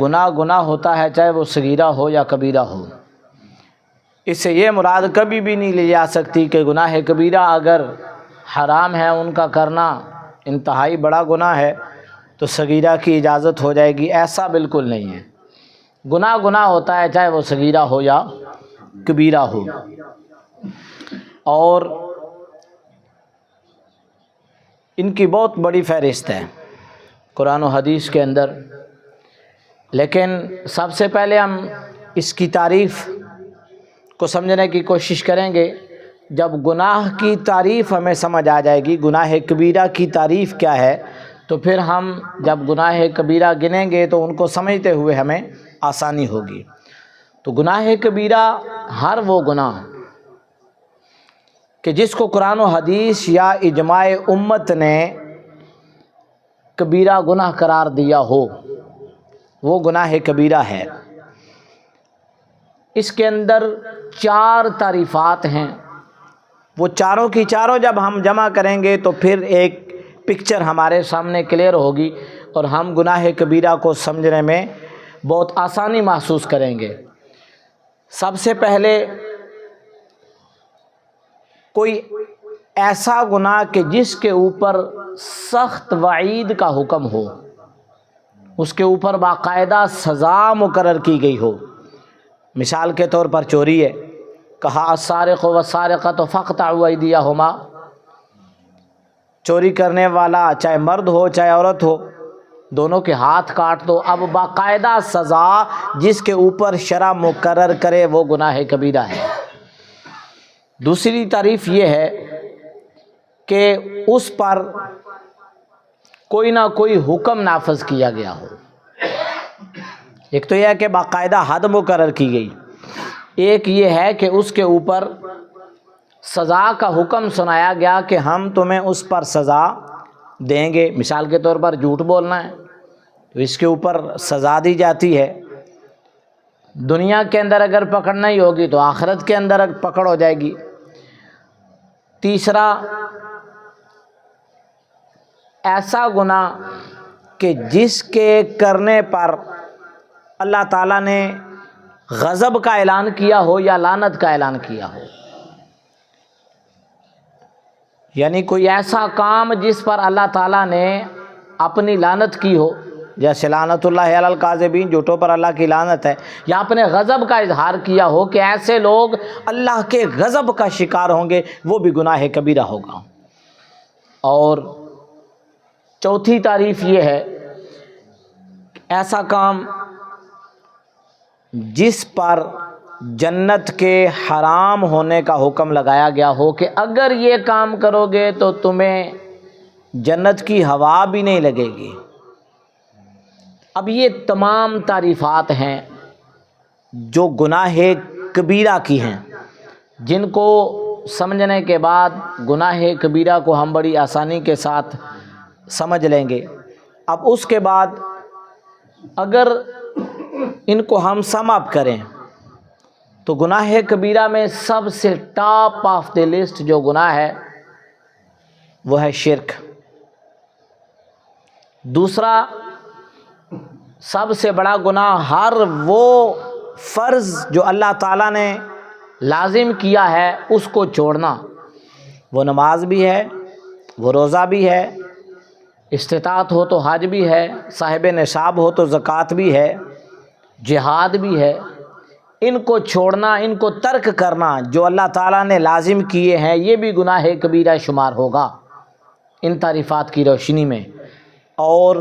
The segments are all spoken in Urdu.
گناہ گناہ ہوتا ہے، چاہے وہ صغیرہ ہو یا کبیرہ ہو۔ اس سے یہ مراد کبھی بھی نہیں لی جا سکتی کہ گناہ کبیرہ اگر حرام ہے ان کا کرنا، انتہائی بڑا گناہ ہے، تو صغیرہ کی اجازت ہو جائے گی، ایسا بالکل نہیں ہے۔ گناہ گناہ ہوتا ہے، چاہے وہ صغیرہ ہو یا کبیرہ ہو۔ اور ان کی بہت بڑی فہرست ہے قرآن و حدیث کے اندر، لیکن سب سے پہلے ہم اس کی تعریف کو سمجھنے کی کوشش کریں گے۔ جب گناہ کی تعریف ہمیں سمجھ آ جائے گی، گناہ کبیرہ کی تعریف کیا ہے، تو پھر ہم جب گناہ کبیرہ گنیں گے تو ان کو سمجھتے ہوئے ہمیں آسانی ہوگی۔ تو گناہ کبیرہ ہر وہ گناہ کہ جس کو قرآن و حدیث یا اجماع امت نے کبیرہ گناہ قرار دیا ہو، وہ گناہ کبیرہ ہے۔ اس کے اندر 4 تعریفات ہیں، وہ چاروں کی چاروں جب ہم جمع کریں گے تو پھر ایک پکچر ہمارے سامنے کلیئر ہوگی اور ہم گناہ کبیرہ کو سمجھنے میں بہت آسانی محسوس کریں گے۔ سب سے پہلے کوئی ایسا گناہ کہ جس کے اوپر سخت وعید کا حکم ہو، اس کے اوپر باقاعدہ سزا مقرر کی گئی ہو۔ مثال کے طور پر چوری ہے، کہا السارق والسارقۃ فاقطعوا ایدیہما، چوری کرنے والا چاہے مرد ہو چاہے عورت ہو، دونوں کے ہاتھ کاٹ دو۔ اب باقاعدہ سزا جس کے اوپر شرع مقرر کرے وہ گناہ کبیرہ ہے۔ دوسری تعریف یہ ہے کہ اس پر کوئی نہ کوئی حکم نافذ کیا گیا ہو۔ ایک تو یہ ہے کہ باقاعدہ حد مقرر کی گئی، ایک یہ ہے کہ اس کے اوپر سزا کا حکم سنایا گیا کہ ہم تمہیں اس پر سزا دیں گے۔ مثال کے طور پر جھوٹ بولنا ہے تو اس کے اوپر سزا دی جاتی ہے۔ دنیا کے اندر اگر پکڑ نہیں ہوگی تو آخرت کے اندر پکڑ ہو جائے گی۔ تیسرا، ایسا گناہ کہ جس کے کرنے پر اللہ تعالیٰ نے غضب کا اعلان کیا ہو یا لعنت کا اعلان کیا ہو، یعنی کوئی ایسا کام جس پر اللہ تعالیٰ نے اپنی لعنت کی ہو، جیسے لعنت اللہ علی الکاذبین، جھوٹوں پر اللہ کی لعنت ہے، یا اپنے غضب کا اظہار کیا ہو کہ ایسے لوگ اللہ کے غضب کا شکار ہوں گے، وہ بھی گناہ کبیرہ ہوگا۔ اور چوتھی تعریف یہ ہے کہ ایسا کام جس پر جنت کے حرام ہونے کا حکم لگایا گیا ہو کہ اگر یہ کام کرو گے تو تمہیں جنت کی ہوا بھی نہیں لگے گی۔ اب یہ تمام تعریفات ہیں جو گناہ کبیرہ کی ہیں، جن کو سمجھنے کے بعد گناہ کبیرہ کو ہم بڑی آسانی کے ساتھ سمجھ لیں گے۔ اب اس کے بعد اگر ان کو ہم سم اپ کریں تو گناہ کبیرہ میں سب سے ٹاپ آف دی لسٹ جو گناہ ہے وہ ہے شرک۔ دوسرا سب سے بڑا گناہ ہر وہ فرض جو اللہ تعالیٰ نے لازم کیا ہے اس کو چھوڑنا، وہ نماز بھی ہے، وہ روزہ بھی ہے، استطاعت ہو تو حج بھی ہے، صاحب نصاب ہو تو زکوٰۃ بھی ہے، جہاد بھی ہے۔ ان کو چھوڑنا، ان کو ترک کرنا جو اللہ تعالیٰ نے لازم کیے ہیں، یہ بھی گناہ کبیرہ شمار ہوگا ان تعریفات کی روشنی میں۔ اور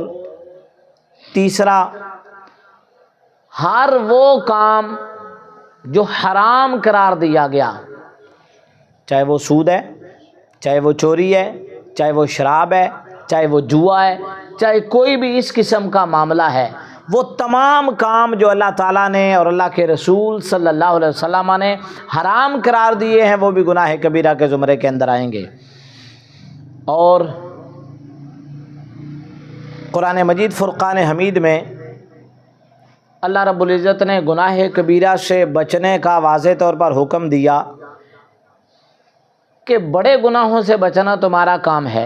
تیسرا، ہر وہ کام جو حرام قرار دیا گیا، چاہے وہ سود ہے، چاہے وہ چوری ہے، چاہے وہ شراب ہے، چاہے وہ جوا ہے، چاہے کوئی بھی اس قسم کا معاملہ ہے، وہ تمام کام جو اللہ تعالیٰ نے اور اللہ کے رسول صلی اللہ علیہ وسلم نے حرام قرار دیے ہیں وہ بھی گناہ کبیرہ کے زمرے کے اندر آئیں گے۔ اور قرآن مجید فرقان حمید میں اللہ رب العزت نے گناہ کبیرہ سے بچنے کا واضح طور پر حکم دیا کہ بڑے گناہوں سے بچنا تمہارا کام ہے،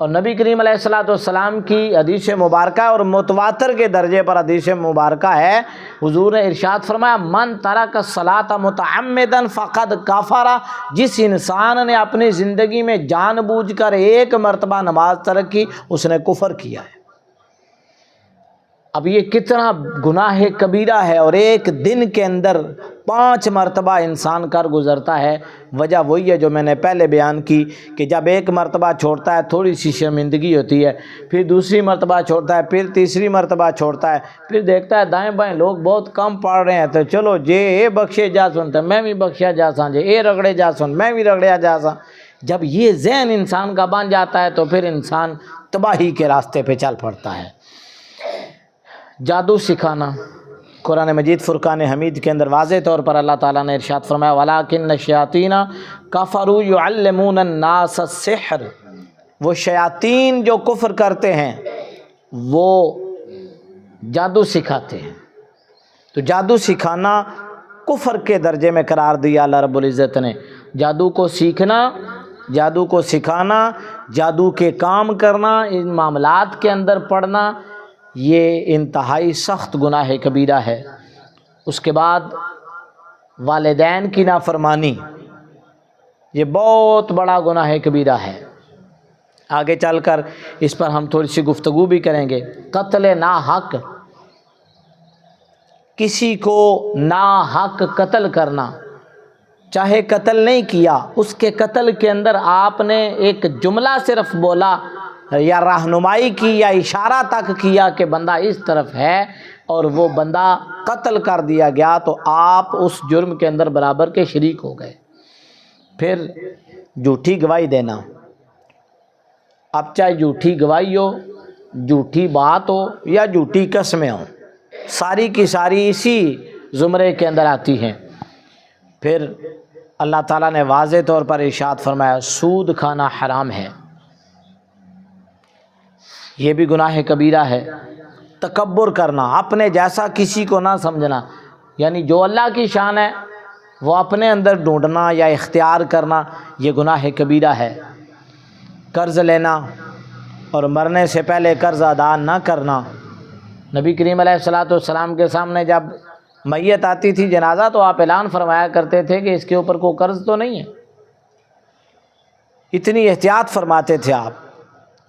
اور نبی کریم علیہ الصلوۃ والسلام کی حدیث مبارکہ اور متواتر کے درجے پر حدیث مبارکہ ہے، حضور نے ارشاد فرمایا من ترک الصلاۃ متعمدا فقد کفر، جس انسان نے اپنی زندگی میں جان بوجھ کر ایک مرتبہ نماز ترک کی اس نے کفر کیا ہے۔ اب یہ کتنا گناہ کبیرہ ہے، اور ایک دن کے اندر 5 مرتبہ انسان کر گزرتا ہے۔ وجہ وہی ہے جو میں نے پہلے بیان کی کہ جب ایک مرتبہ چھوڑتا ہے تھوڑی سی شرمندگی ہوتی ہے، پھر دوسری مرتبہ چھوڑتا ہے، پھر تیسری مرتبہ چھوڑتا ہے، پھر دیکھتا ہے دائیں بائیں لوگ بہت کم پڑھ رہے ہیں تو چلو جے اے بخشے جا سن میں بھی بخشیا جا ساں، جے اے رگڑے جا سن میں بھی رگڑیا جا ساں۔ جب یہ ذہن انسان کا بن جاتا ہے تو پھر انسان تباہی کے راستے پہ چل پڑتا ہے۔ جادو سکھانا، قرآن مجید فرقان حمید کے اندر واضح طور پر اللہ تعالیٰ نے ارشاد فرمایا وَلَٰكِنَّ الشَّيَاطِينَ كَفَرُوا يُعَلِّمُونَ النَّاسَ السِّحْرَ، وہ شیاطین جو کفر کرتے ہیں وہ جادو سکھاتے ہیں۔ تو جادو سکھانا کفر کے درجے میں قرار دیا اللہ رب العزت نے۔ جادو کو سیکھنا، جادو کو سکھانا، جادو کے کام کرنا، ان معاملات کے اندر پڑنا، یہ انتہائی سخت گناہ کبیرہ ہے۔ اس کے بعد والدین کی نافرمانی، یہ بہت بڑا گناہ کبیرہ ہے۔ آگے چل کر اس پر ہم تھوڑی سی گفتگو بھی کریں گے۔ قتل ناحق، کسی کو ناحق قتل کرنا، چاہے قتل نہیں کیا، اس کے قتل کے اندر آپ نے ایک جملہ صرف بولا یا رہنمائی کی یا اشارہ تک کیا کہ بندہ اس طرف ہے اور وہ بندہ قتل کر دیا گیا، تو آپ اس جرم کے اندر برابر کے شریک ہو گئے۔ پھر جھوٹی گواہی دینا، اب چاہے جھوٹی گواہی ہو، جھوٹی بات ہو یا جھوٹی قسمیں ہوں، ساری کی ساری اسی زمرے کے اندر آتی ہیں۔ پھر اللہ تعالیٰ نے واضح طور پر ارشاد فرمایا سود کھانا حرام ہے، یہ بھی گناہ کبیرہ ہے۔ تکبر کرنا، اپنے جیسا کسی کو نہ سمجھنا، یعنی جو اللہ کی شان ہے وہ اپنے اندر ڈھونڈنا یا اختیار کرنا، یہ گناہ کبیرہ ہے۔ قرض لینا اور مرنے سے پہلے قرض ادا نہ کرنا، نبی کریم علیہ الصلوۃ والسلام کے سامنے جب میت آتی تھی جنازہ تو آپ اعلان فرمایا کرتے تھے کہ اس کے اوپر کوئی قرض تو نہیں ہے، اتنی احتیاط فرماتے تھے آپ۔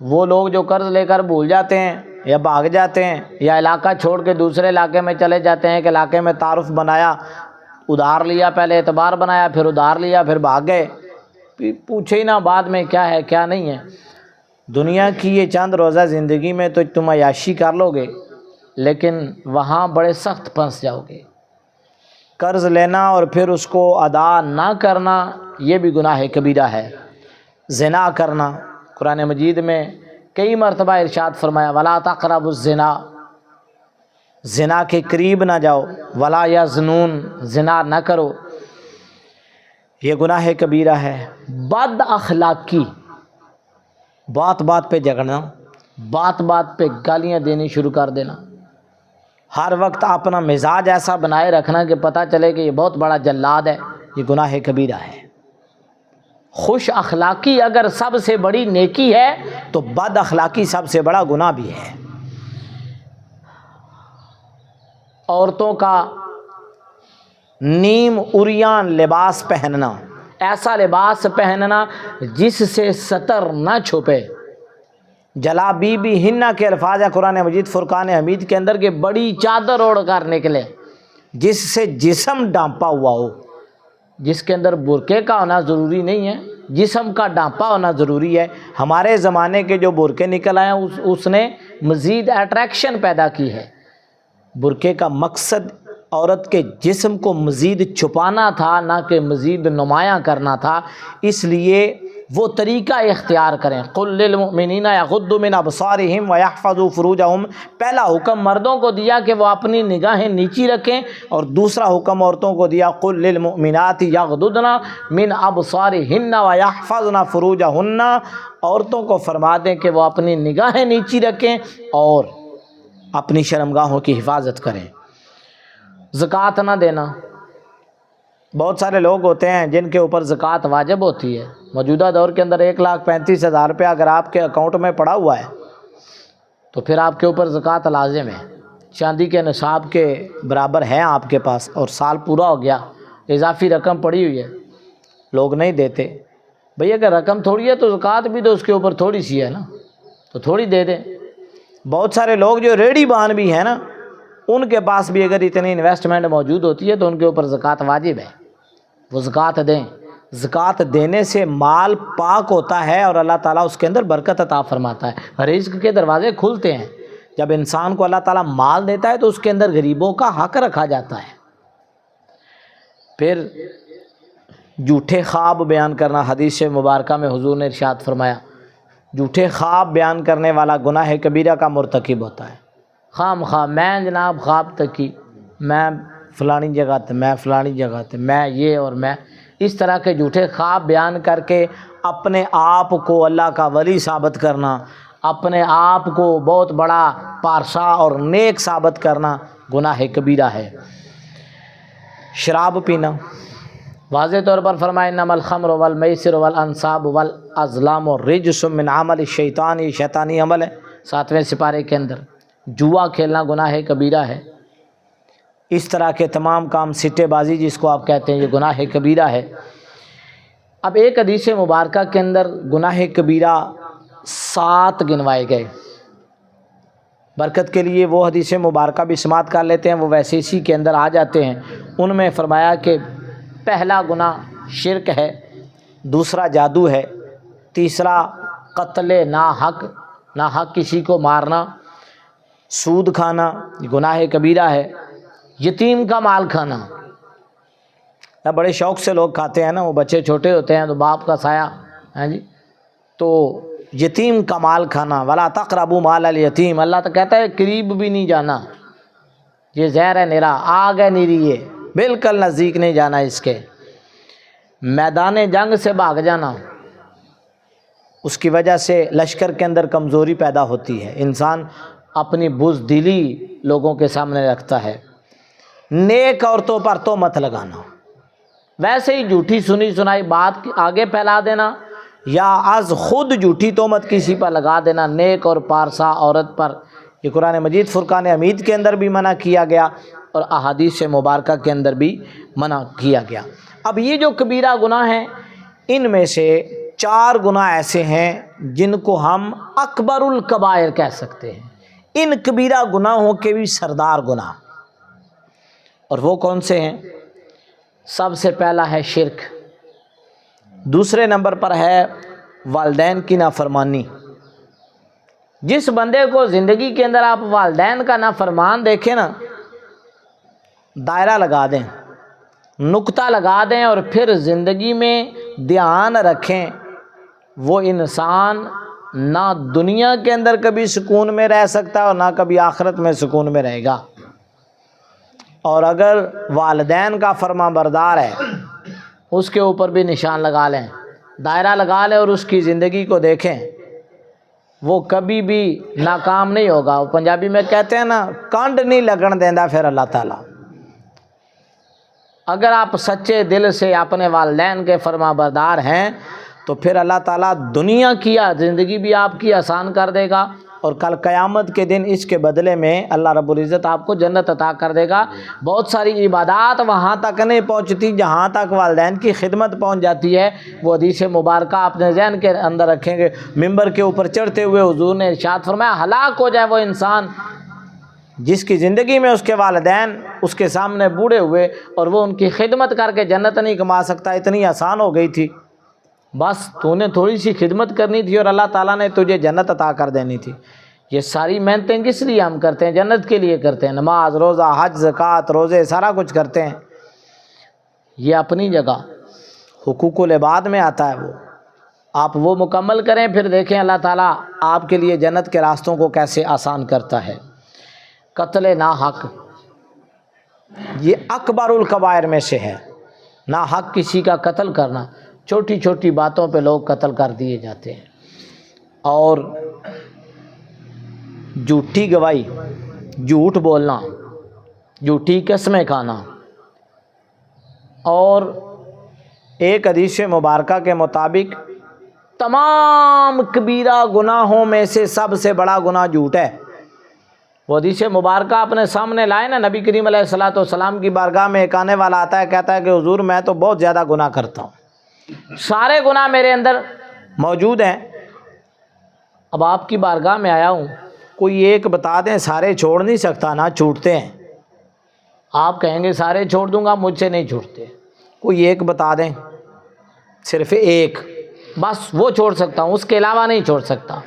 وہ لوگ جو قرض لے کر بھول جاتے ہیں یا بھاگ جاتے ہیں یا علاقہ چھوڑ کے دوسرے علاقے میں چلے جاتے ہیں کہ علاقے میں تعارف بنایا، ادھار لیا، پہلے اعتبار بنایا، پھر ادھار لیا، پھر بھاگ گئے، پوچھے ہی نہ بعد میں کیا ہے کیا نہیں ہے۔ دنیا کی یہ چند روزہ زندگی میں تو تم عیاشی کر لو گے، لیکن وہاں بڑے سخت پھنس جاؤ گے۔ قرض لینا اور پھر اس کو ادا نہ کرنا یہ بھی گناہ کبیرہ ہے۔ زنا کرنا، قرآن مجید میں کئی مرتبہ ارشاد فرمایا وَلَا تَقْرَبُوا الزِّنَا، زنا کے قریب نہ جاؤ، وَلَا يَزْنُونَ، زنا نہ کرو، یہ گناہ کبیرہ ہے۔ بد اخلاقی، بات بات پہ جھگڑنا، بات بات پہ گالیاں دینی شروع کر دینا، ہر وقت اپنا مزاج ایسا بنائے رکھنا کہ پتہ چلے کہ یہ بہت بڑا جلاد ہے، یہ گناہ کبیرہ ہے۔ خوش اخلاقی اگر سب سے بڑی نیکی ہے تو بد اخلاقی سب سے بڑا گناہ بھی ہے۔ عورتوں کا نیم عریان لباس پہننا، ایسا لباس پہننا جس سے سطر نہ چھپے، جلابی بھی ہننا کے الفاظ ہے قرآن مجید فرقان حمید کے اندر کہ بڑی چادر اوڑھ کر نکلے جس سے جسم ڈانپا ہوا ہو، جس کے اندر برقعے کا ہونا ضروری نہیں ہے، جسم کا ڈانپا ہونا ضروری ہے۔ ہمارے زمانے کے جو برقعے نکل آئے ہیں اس نے مزید اٹریکشن پیدا کی ہے۔ برقعے کا مقصد عورت کے جسم کو مزید چھپانا تھا، نہ کہ مزید نمایاں کرنا تھا، اس لیے وہ طریقہ اختیار کریں۔ قل للمؤمنین یغضوا من ابصارہم ویحفظوا فروجہم، پہلا حکم مردوں کو دیا کہ وہ اپنی نگاہیں نیچی رکھیں، اور دوسرا حکم عورتوں کو دیا قل للمؤمنات یغضضن من ابصارہن ویحفظن فروجہن، عورتوں کو فرما دیں کہ وہ اپنی نگاہیں نیچی رکھیں اور اپنی شرمگاہوں کی حفاظت کریں۔ زکوٰۃ نہ دینا، بہت سارے لوگ ہوتے ہیں جن کے اوپر زکوٰۃ واجب ہوتی ہے موجودہ دور کے اندر 1,35,000 روپیہ اگر آپ کے اکاؤنٹ میں پڑا ہوا ہے تو پھر آپ کے اوپر زکوٰۃ لازم ہے، چاندی کے نصاب کے برابر ہے آپ کے پاس، اور سال پورا ہو گیا، اضافی رقم پڑی ہوئی ہے، لوگ نہیں دیتے۔ بھئی اگر رقم تھوڑی ہے تو زکوٰۃ بھی تو اس کے اوپر تھوڑی سی ہے نا، تو تھوڑی دے دیں۔ بہت سارے لوگ جو ریڑھی بان بھی ہیں نا، ان کے پاس بھی اگر اتنی انویسٹمنٹ موجود ہوتی ہے تو ان کے اوپر زکوٰۃ واجب ہے، وہ زکوٰۃ دیں۔ زکوٰۃ دینے سے مال پاک ہوتا ہے اور اللہ تعالیٰ اس کے اندر برکت عطا فرماتا ہے، رزق کے دروازے کھلتے ہیں۔ جب انسان کو اللہ تعالیٰ مال دیتا ہے تو اس کے اندر غریبوں کا حق رکھا جاتا ہے۔ پھر جھوٹے خواب بیان کرنا، حدیث مبارکہ میں حضور نے ارشاد فرمایا جھوٹے خواب بیان کرنے والا گناہ کبیرہ کا مرتکب ہوتا ہے۔ خام خواہ میں جناب خواب تک کی، میں فلانی جگہ تھے، میں فلانی جگہ تھے، میں یہ اور میں، اس طرح کے جھوٹے خواب بیان کر کے اپنے آپ کو اللہ کا ولی ثابت کرنا، اپنے آپ کو بہت بڑا پارسا اور نیک ثابت کرنا گناہ کبیرہ ہے۔ شراب پینا، واضح طور پر فرمایا انما الخمر والمیسر والانصاب والازلام رجس من عمل الشیطان، یہ شیطانی عمل ہے 7ویں سپارے کے اندر۔ جوا کھیلنا گناہ کبیرہ ہے۔ اس طرح کے تمام کام، سٹے بازی جس کو آپ کہتے ہیں، یہ گناہ کبیرہ ہے۔ اب ایک حدیث مبارکہ کے اندر گناہ کبیرہ 7 گنوائے گئے۔ برکت کے لیے وہ حدیث مبارکہ بھی سماعت کر لیتے ہیں، وہ ویسے اسی کے اندر آ جاتے ہیں۔ ان میں فرمایا کہ پہلا گناہ شرک ہے، دوسرا جادو ہے، تیسرا قتل ناحق، ناحق کسی کو مارنا، سود کھانا گناہ کبیرہ ہے، یتیم کا مال کھانا، بڑے شوق سے لوگ کھاتے ہیں نا، وہ بچے چھوٹے ہوتے ہیں تو باپ کا سایہ ہیں جی، تو یتیم کا مال کھانا، ولا تقربوا مال الیتیم، اللہ تو کہتا ہے قریب بھی نہیں جانا، یہ زہر ہے نرا، آگ ہے نیری، یہ بالکل نزدیک نہیں جانا اس کے۔ میدان جنگ سے بھاگ جانا، اس کی وجہ سے لشکر کے اندر کمزوری پیدا ہوتی ہے، انسان اپنی بزدلی لوگوں کے سامنے رکھتا ہے۔ نیک عورتوں پر تہمت لگانا، ویسے ہی جھوٹی سنی سنائی بات آگے پھیلا دینا، یا از خود جھوٹی تہمت کسی پر لگا دینا نیک اور پارسا عورت پر، یہ قرآن مجید فرقان حمید کے اندر بھی منع کیا گیا اور احادیث مبارکہ کے اندر بھی منع کیا گیا۔ اب یہ جو کبیرہ گناہ ہیں، ان میں سے 4 گناہ ایسے ہیں جن کو ہم اکبر الکبائر کہہ سکتے ہیں، ان کبیرہ گناہوں کے بھی سردار گناہ، اور وہ کون سے ہیں؟ سب سے پہلا ہے شرک، دوسرے نمبر پر ہے والدین کی نافرمانی۔ جس بندے کو زندگی کے اندر آپ والدین کا نافرمان دیکھیں نا، دائرہ لگا دیں، نقطہ لگا دیں، اور پھر زندگی میں دھیان رکھیں، وہ انسان نہ دنیا کے اندر کبھی سکون میں رہ سکتا اور نہ کبھی آخرت میں سکون میں رہے گا۔ اور اگر والدین کا فرما بردار ہے، اس کے اوپر بھی نشان لگا لیں، دائرہ لگا لیں، اور اس کی زندگی کو دیکھیں، وہ کبھی بھی ناکام نہیں ہوگا۔ وہ پنجابی میں کہتے ہیں نا، کانڈ نہیں لگن دیندا پھر اللہ تعالیٰ۔ اگر آپ سچے دل سے اپنے والدین کے فرما بردار ہیں تو پھر اللہ تعالیٰ دنیا کی زندگی بھی آپ کی آسان کر دے گا، اور کل قیامت کے دن اس کے بدلے میں اللہ رب العزت آپ کو جنت عطا کر دے گا۔ بہت ساری عبادات وہاں تک نہیں پہنچتی جہاں تک والدین کی خدمت پہنچ جاتی ہے۔ وہ حدیث مبارکہ اپنے ذہن کے اندر رکھیں گے، ممبر کے اوپر چڑھتے ہوئے حضور نے ارشاد فرمایا ہلاک ہو جائے وہ انسان جس کی زندگی میں اس کے والدین اس کے سامنے بوڑھے ہوئے اور وہ ان کی خدمت کر کے جنت نہیں کما سکتا، اتنی آسان ہو گئی تھی، بس تو نے تھوڑی سی خدمت کرنی تھی اور اللہ تعالیٰ نے تجھے جنت عطا کر دینی تھی۔ یہ ساری محنتیں کس لیے ہم کرتے ہیں؟ جنت کے لیے کرتے ہیں، نماز، روزہ، حج، زکوٰۃ، روزے، سارا کچھ کرتے ہیں۔ یہ اپنی جگہ حقوق العباد میں آتا ہے، وہ آپ وہ مکمل کریں، پھر دیکھیں اللہ تعالیٰ آپ کے لیے جنت کے راستوں کو کیسے آسان کرتا ہے۔ قتل ناحق، یہ اکبر الکبائر میں سے ہے، ناحق کسی کا قتل کرنا، چھوٹی چھوٹی باتوں پہ لوگ قتل کر دیے جاتے ہیں۔ اور جھوٹی گواہی، جھوٹ بولنا، جھوٹی قسمیں کھانا، اور ایک حدیث مبارکہ کے مطابق تمام کبیرہ گناہوں میں سے سب سے بڑا گناہ جھوٹ ہے۔ وہ حدیث مبارکہ اپنے سامنے لائے نا، نبی کریم علیہ الصلوۃ والسلام کی بارگاہ میں ایک آنے والا آتا ہے، کہتا ہے کہ حضور میں تو بہت زیادہ گناہ کرتا ہوں، سارے گناہ میرے اندر موجود ہیں، اب آپ کی بارگاہ میں آیا ہوں، کوئی ایک بتا دیں، سارے چھوڑ نہیں سکتا نا، چھوٹتے ہیں۔ آپ کہیں گے سارے چھوڑ دوں گا، مجھ سے نہیں چھوٹتے، کوئی ایک بتا دیں، صرف ایک بس وہ چھوڑ سکتا ہوں، اس کے علاوہ نہیں چھوڑ سکتا۔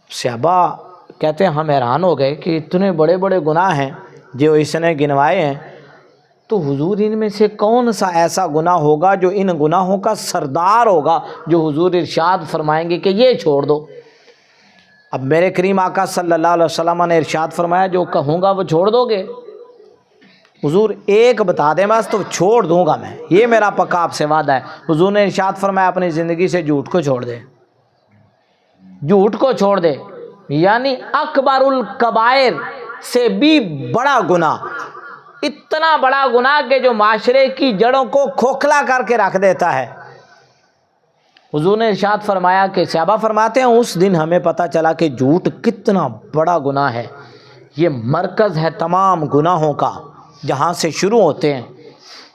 صحابہ کہتے ہیں ہم حیران ہو گئے کہ اتنے بڑے بڑے گناہ ہیں جو اس نے گنوائے ہیں، تو حضور ان میں سے کون سا ایسا گناہ ہوگا جو ان گناہوں کا سردار ہوگا، جو حضور ارشاد فرمائیں گے کہ یہ چھوڑ دو۔ اب میرے کریم آقا صلی اللہ علیہ وسلم نے ارشاد فرمایا جو کہوں گا وہ چھوڑ دو گے؟ حضور ایک بتا دیں بس تو چھوڑ دوں گا میں، یہ میرا پکا آپ سے وعدہ ہے۔ حضور نے ارشاد فرمایا اپنی زندگی سے جھوٹ کو چھوڑ دے، جھوٹ کو چھوڑ دے، یعنی اکبر الکبائر سے بھی بڑا گناہ، اتنا بڑا گناہ کہ جو معاشرے کی جڑوں کو کھوکھلا کر کے رکھ دیتا ہے۔ حضور نے ارشاد فرمایا کہ صحابہ فرماتے ہیں اس دن ہمیں پتہ چلا کہ جھوٹ کتنا بڑا گناہ ہے، یہ مرکز ہے تمام گناہوں کا، جہاں سے شروع ہوتے ہیں۔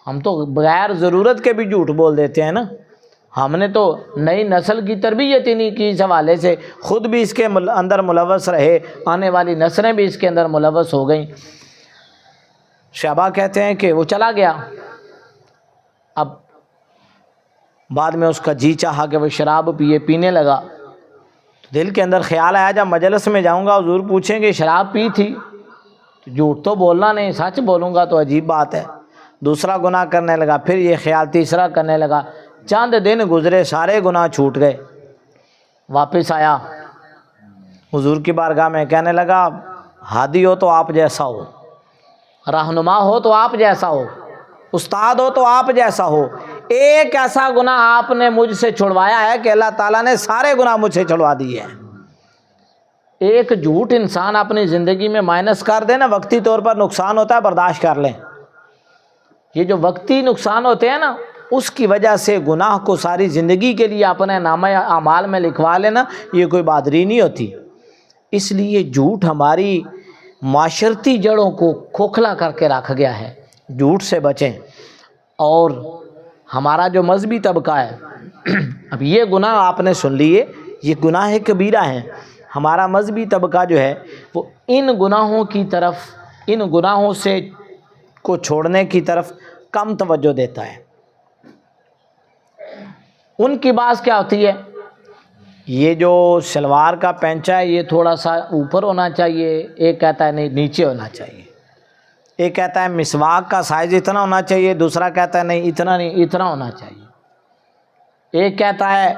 ہم تو بغیر ضرورت کے بھی جھوٹ بول دیتے ہیں نا، ہم نے تو نئی نسل کی تربیت ہی نہیں کی اس حوالے سے، خود بھی اس کے اندر ملوث رہے، آنے والی نسلیں بھی اس کے اندر ملوث ہو گئیں۔ صحابہ کہتے ہیں کہ وہ چلا گیا، اب بعد میں اس کا جی چاہا کہ وہ شراب پینے لگا، تو دل کے اندر خیال آیا جب مجلس میں جاؤں گا حضور پوچھیں گے شراب پی تھی، تو جھوٹ تو بولنا نہیں، سچ بولوں گا تو عجیب بات ہے۔ دوسرا گناہ کرنے لگا، پھر یہ خیال تیسرا کرنے لگا، چند دن گزرے، سارے گناہ چھوٹ گئے۔ واپس آیا حضور کی بارگاہ میں، کہنے لگا ہادی ہو تو آپ جیسا ہو، رہنما ہو تو آپ جیسا ہو، استاد ہو تو آپ جیسا ہو، ایک ایسا گناہ آپ نے مجھ سے چھڑوایا ہے کہ اللہ تعالیٰ نے سارے گناہ مجھ سے چھڑوا دیے ہیں۔ ایک جھوٹ انسان اپنی زندگی میں مائنس کر دے نا، وقتی طور پر نقصان ہوتا ہے، برداشت کر لیں۔ یہ جو وقتی نقصان ہوتے ہیں نا، اس کی وجہ سے گناہ کو ساری زندگی کے لیے اپنے نامہ اعمال میں لکھوا لینا، یہ کوئی بہادری نہیں ہوتی۔ اس لیے جھوٹ ہماری معاشرتی جڑوں کو کھوکھلا کر کے رکھ گیا ہے، جھوٹ سے بچیں۔ اور ہمارا جو مذہبی طبقہ ہے، اب یہ گناہ آپ نے سن لیے، یہ گناہ کبیرہ ہیں، ہمارا مذہبی طبقہ جو ہے وہ ان گناہوں کی طرف، ان گناہوں سے کو چھوڑنے کی طرف کم توجہ دیتا ہے۔ ان کی بات کیا ہوتی ہے، یہ جو شلوار کا پینچا ہے یہ تھوڑا سا اوپر ہونا چاہیے، ایک کہتا ہے نہیں نیچے ہونا چاہیے، ایک کہتا ہے مسواک کا سائز اتنا ہونا چاہیے، دوسرا کہتا ہے نہیں اتنا نہیں، اتنا ہونا چاہیے، ایک کہتا ہے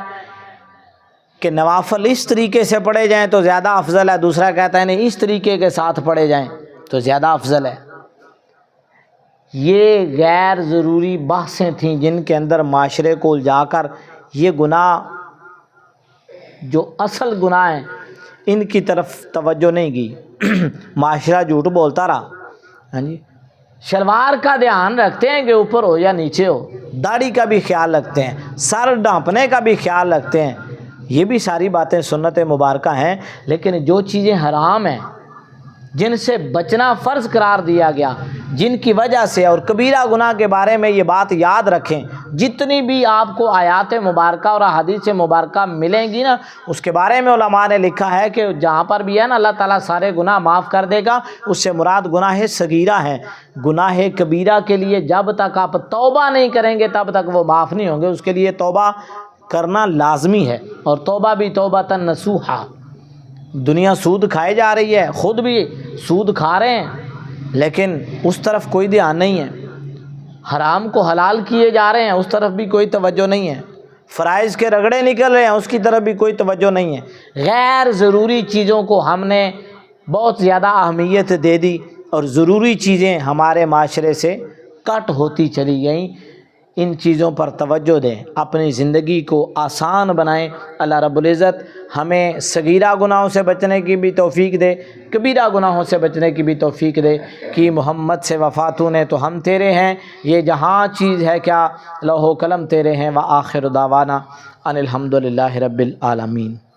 کہ نوافل اس طریقے سے پڑھے جائیں تو زیادہ افضل ہے، دوسرا کہتا ہے نہیں اس طریقے کے ساتھ پڑھے جائیں تو زیادہ افضل ہے۔ یہ غیر ضروری بحثیں تھیں جن کے اندر معاشرے کو الجھا کر یہ گناہ جو اصل گناہ ہیں ان کی طرف توجہ نہیں کی، معاشرہ جھوٹ بولتا رہا۔ ہاں جی، شلوار کا دھیان رکھتے ہیں کہ اوپر ہو یا نیچے ہو، داڑھی کا بھی خیال رکھتے ہیں، سر ڈھانپنے کا بھی خیال رکھتے ہیں، یہ بھی ساری باتیں سنت مبارکہ ہیں۔ لیکن جو چیزیں حرام ہیں، جن سے بچنا فرض قرار دیا گیا، جن کی وجہ سے، اور کبیرہ گناہ کے بارے میں یہ بات یاد رکھیں، جتنی بھی آپ کو آیات مبارکہ اور احادیث مبارکہ ملیں گی نا، اس کے بارے میں علماء نے لکھا ہے کہ جہاں پر بھی ہے نا اللہ تعالیٰ سارے گناہ معاف کر دے گا، اس سے مراد گناہ صغیرہ ہیں۔ گناہ کبیرہ کے لیے جب تک آپ توبہ نہیں کریں گے تب تک وہ معاف نہیں ہوں گے، اس کے لیے توبہ کرنا لازمی ہے، اور توبہ بھی توبۃ نصوحا۔ دنیا سود کھائے جا رہی ہے، خود بھی سود کھا رہے ہیں، لیکن اس طرف کوئی دھیان نہیں ہے، حرام کو حلال کیے جا رہے ہیں، اس طرف بھی کوئی توجہ نہیں ہے، فرائض کے رگڑے نکل رہے ہیں، اس کی طرف بھی کوئی توجہ نہیں ہے۔ غیر ضروری چیزوں کو ہم نے بہت زیادہ اہمیت دے دی، اور ضروری چیزیں ہمارے معاشرے سے کٹ ہوتی چلی گئیں۔ ان چیزوں پر توجہ دیں، اپنی زندگی کو آسان بنائیں۔ اللہ رب العزت ہمیں صغیرہ گناہوں سے بچنے کی بھی توفیق دے، کبیرہ گناہوں سے بچنے کی بھی توفیق دے کہ محمد سے وفاتوں نے تو ہم تیرے ہیں، یہ جہاں چیز ہے کیا، لوح و قلم تیرے ہیں۔ وآخر دعوانا ان الحمد للہ رب العالمین۔